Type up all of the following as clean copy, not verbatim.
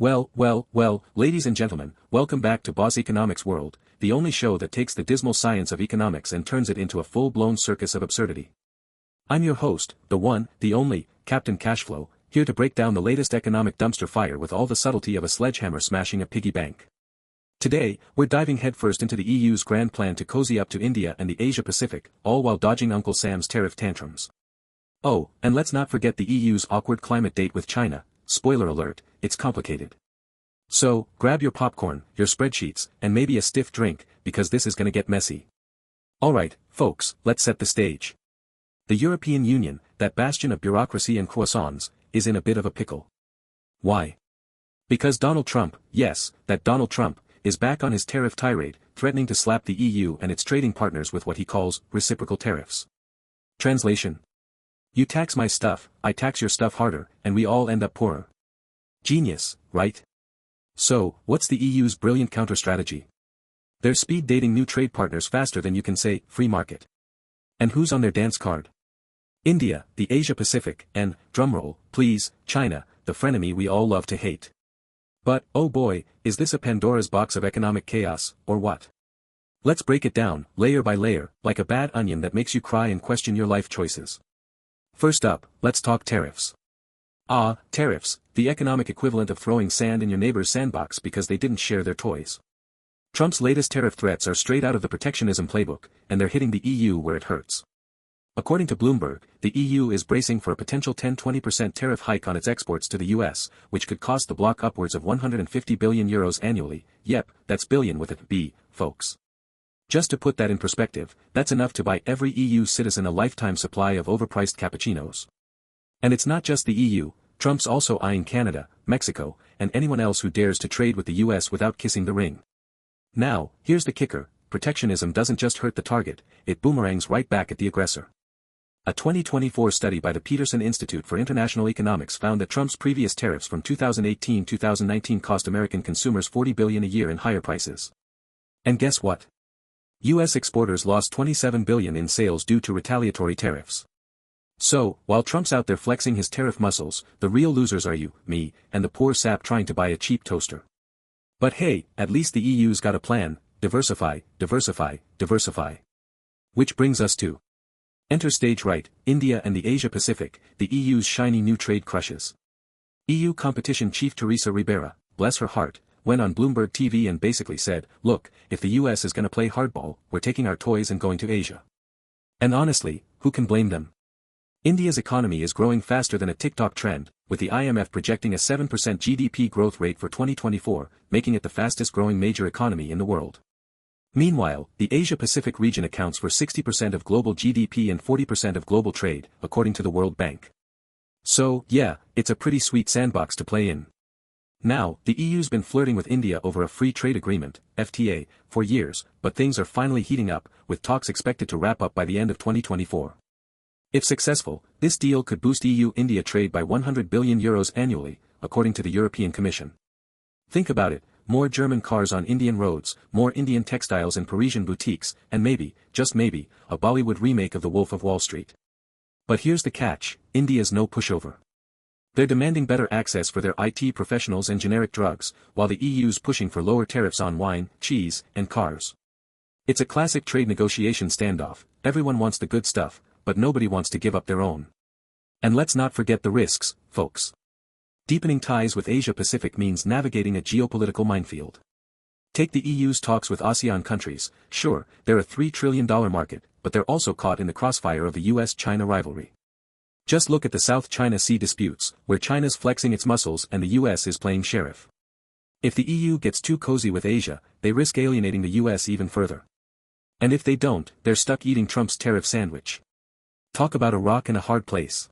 Well, ladies and gentlemen, welcome back to Boss Economics World, the only show that takes the dismal science of economics and turns it into a full-blown circus of absurdity. I'm your host, the one, the only, Captain Cashflow, here to break down the latest economic dumpster fire with all the subtlety of a sledgehammer smashing a piggy bank. Today, we're diving headfirst into the EU's grand plan to cozy up to India and the Asia-Pacific, all while dodging Uncle Sam's tariff tantrums. Oh, and let's not forget the EU's awkward climate date with China. Spoiler alert, it's complicated. So, grab your popcorn, your spreadsheets, and maybe a stiff drink, because this is gonna get messy. Alright, folks, let's set the stage. The European Union, that bastion of bureaucracy and croissants, is in a bit of a pickle. Why? Because Donald Trump, yes, that Donald Trump, is back on his tariff tirade, threatening to slap the EU and its trading partners with what he calls reciprocal tariffs. Translation: you tax my stuff, I tax your stuff harder, and we all end up poorer. Genius, right? So, what's the EU's brilliant counter-strategy? They're speed dating new trade partners faster than you can say, free market. And who's on their dance card? India, the Asia-Pacific, and, drumroll, please, China, the frenemy we all love to hate. But, oh boy, is this a Pandora's box of economic chaos, or what? Let's break it down, layer by layer, like a bad onion that makes you cry and question your life choices. First up, let's talk tariffs. Tariffs, the economic equivalent of throwing sand in your neighbor's sandbox because they didn't share their toys. Trump's latest tariff threats are straight out of the protectionism playbook, and they're hitting the EU where it hurts. According to Bloomberg, the EU is bracing for a potential 10-20% tariff hike on its exports to the US, which could cost the bloc upwards of 150 billion euros annually. Yep, that's billion with a B, folks. Just to put that in perspective, that's enough to buy every EU citizen a lifetime supply of overpriced cappuccinos. And it's not just the EU, Trump's also eyeing Canada, Mexico, and anyone else who dares to trade with the US without kissing the ring. Now, here's the kicker, protectionism doesn't just hurt the target, it boomerangs right back at the aggressor. A 2024 study by the Peterson Institute for International Economics found that Trump's previous tariffs from 2018-2019 cost American consumers $40 billion a year in higher prices. And guess what? U.S. exporters lost $27 billion in sales due to retaliatory tariffs. So, while Trump's out there flexing his tariff muscles, the real losers are you, me, and the poor sap trying to buy a cheap toaster. But hey, at least the EU's got a plan: diversify, diversify, diversify. Which brings us to enter stage right, India and the Asia-Pacific, the EU's shiny new trade crushes. EU competition chief Teresa Ribera, bless her heart, went on Bloomberg TV and basically said, look, if the US is gonna play hardball, we're taking our toys and going to Asia. And honestly, who can blame them? India's economy is growing faster than a TikTok trend, with the IMF projecting a 7% GDP growth rate for 2024, making it the fastest growing major economy in the world. Meanwhile, the Asia-Pacific region accounts for 60% of global GDP and 40% of global trade, according to the World Bank. So, yeah, it's a pretty sweet sandbox to play in. Now, the EU's been flirting with India over a free trade agreement, FTA, for years, but things are finally heating up, with talks expected to wrap up by the end of 2024. If successful, this deal could boost EU-India trade by 100 billion euros annually, according to the European Commission. Think about it, more German cars on Indian roads, more Indian textiles in Parisian boutiques, and maybe, just maybe, a Bollywood remake of The Wolf of Wall Street. But here's the catch, India's no pushover. They're demanding better access for their IT professionals and generic drugs, while the EU's pushing for lower tariffs on wine, cheese, and cars. It's a classic trade negotiation standoff, everyone wants the good stuff, but nobody wants to give up their own. And let's not forget the risks, folks. Deepening ties with Asia-Pacific means navigating a geopolitical minefield. Take the EU's talks with ASEAN countries, sure, they're a $3 trillion market, but they're also caught in the crossfire of the US-China rivalry. Just look at the South China Sea disputes, where China's flexing its muscles and the US is playing sheriff. If the EU gets too cozy with Asia, they risk alienating the US even further. And if they don't, they're stuck eating Trump's tariff sandwich. Talk about a rock and a hard place.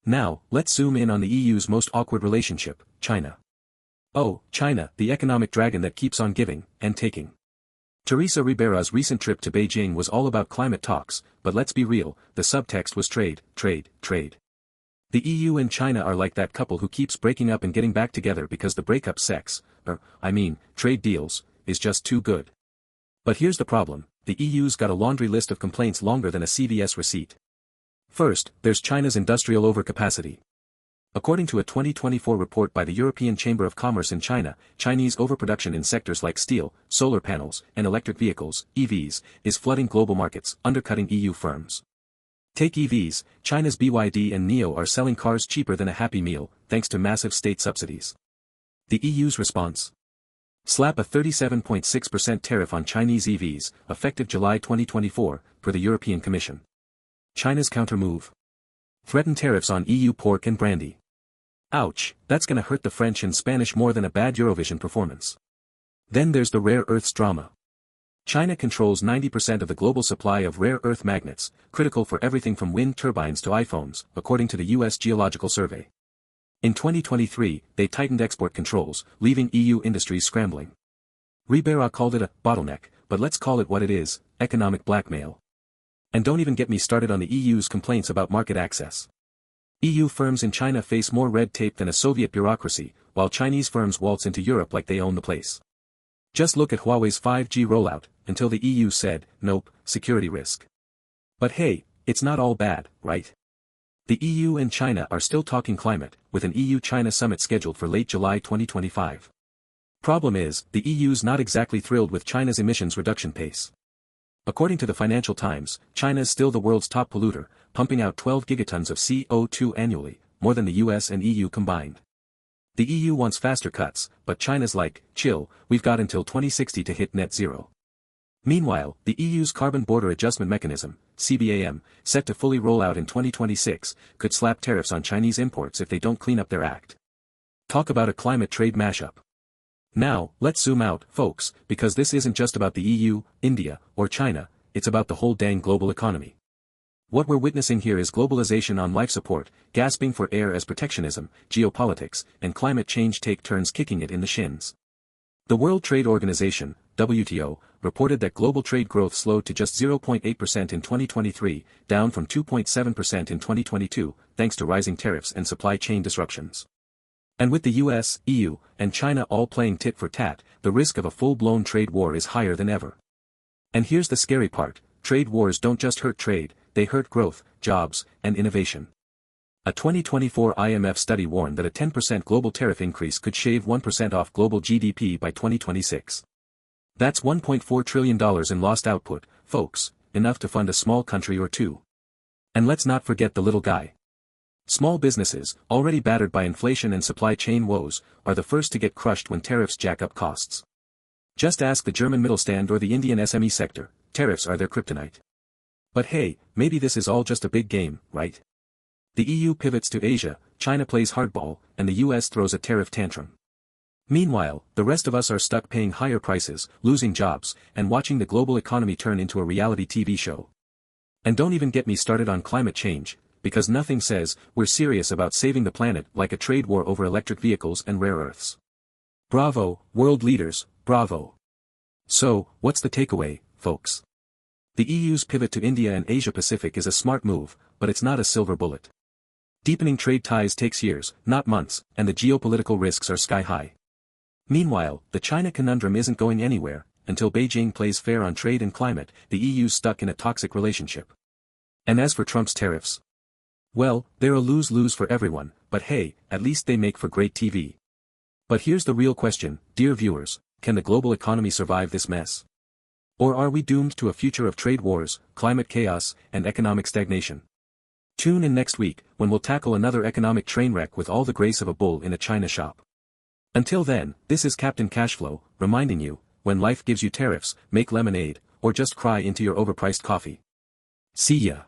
Now, let's zoom in on the EU's most awkward relationship, China. Oh, China, the economic dragon that keeps on giving and taking. Teresa Ribera's recent trip to Beijing was all about climate talks, but let's be real, the subtext was trade, trade, trade. The EU and China are like that couple who keeps breaking up and getting back together because the breakup sex, trade deals, is just too good. But here's the problem, the EU's got a laundry list of complaints longer than a CVS receipt. First, there's China's industrial overcapacity. According to a 2024 report by the European Chamber of Commerce in China, Chinese overproduction in sectors like steel, solar panels, and electric vehicles, EVs, is flooding global markets, undercutting EU firms. Take EVs, China's BYD and NIO are selling cars cheaper than a Happy Meal, thanks to massive state subsidies. The EU's response? Slap a 37.6% tariff on Chinese EVs, effective July 2024, per the European Commission. China's counter-move? Threaten tariffs on EU pork and brandy. Ouch, that's gonna hurt the French and Spanish more than a bad Eurovision performance. Then there's the rare earths drama. China controls 90% of the global supply of rare earth magnets, critical for everything from wind turbines to iPhones, according to the US Geological Survey. In 2023, they tightened export controls, leaving EU industries scrambling. Ribera called it a bottleneck, but let's call it what it is, economic blackmail. And don't even get me started on the EU's complaints about market access. EU firms in China face more red tape than a Soviet bureaucracy, while Chinese firms waltz into Europe like they own the place. Just look at Huawei's 5G rollout, until the EU said, nope, security risk. But hey, it's not all bad, right? The EU and China are still talking climate, with an EU-China summit scheduled for late July 2025. Problem is, the EU's not exactly thrilled with China's emissions reduction pace. According to the Financial Times, China is still the world's top polluter, pumping out 12 gigatons of CO2 annually, more than the US and EU combined. The EU wants faster cuts, but China's like, chill, we've got until 2060 to hit net zero. Meanwhile, the EU's Carbon Border Adjustment Mechanism, CBAM, set to fully roll out in 2026, could slap tariffs on Chinese imports if they don't clean up their act. Talk about a climate trade mashup. Now, let's zoom out, folks, because this isn't just about the EU, India, or China, it's about the whole dang global economy. What we're witnessing here is globalization on life support, gasping for air as protectionism, geopolitics, and climate change take turns kicking it in the shins. The World Trade Organization, WTO, reported that global trade growth slowed to just 0.8% in 2023, down from 2.7% in 2022, thanks to rising tariffs and supply chain disruptions. And with the US, EU, and China all playing tit for tat, the risk of a full-blown trade war is higher than ever. And here's the scary part, trade wars don't just hurt trade, they hurt growth, jobs, and innovation. A 2024 IMF study warned that a 10% global tariff increase could shave 1% off global GDP by 2026. That's $1.4 trillion in lost output, folks, enough to fund a small country or two. And let's not forget the little guy. Small businesses, already battered by inflation and supply chain woes, are the first to get crushed when tariffs jack up costs. Just ask the German Mittelstand or the Indian SME sector, tariffs are their kryptonite. But hey, maybe this is all just a big game, right? The EU pivots to Asia, China plays hardball, and the US throws a tariff tantrum. Meanwhile, the rest of us are stuck paying higher prices, losing jobs, and watching the global economy turn into a reality TV show. And don't even get me started on climate change, because nothing says we're serious about saving the planet like a trade war over electric vehicles and rare earths. Bravo, world leaders, bravo. So, what's the takeaway, folks? The EU's pivot to India and Asia Pacific is a smart move, but it's not a silver bullet. Deepening trade ties takes years, not months, and the geopolitical risks are sky high. Meanwhile, the China conundrum isn't going anywhere. Until Beijing plays fair on trade and climate, the EU's stuck in a toxic relationship. And as for Trump's tariffs? Well, they're a lose-lose for everyone, but hey, at least they make for great TV. But here's the real question, dear viewers, can the global economy survive this mess? Or are we doomed to a future of trade wars, climate chaos, and economic stagnation? Tune in next week, when we'll tackle another economic train wreck with all the grace of a bull in a china shop. Until then, this is Captain Cashflow, reminding you, when life gives you tariffs, make lemonade, or just cry into your overpriced coffee. See ya.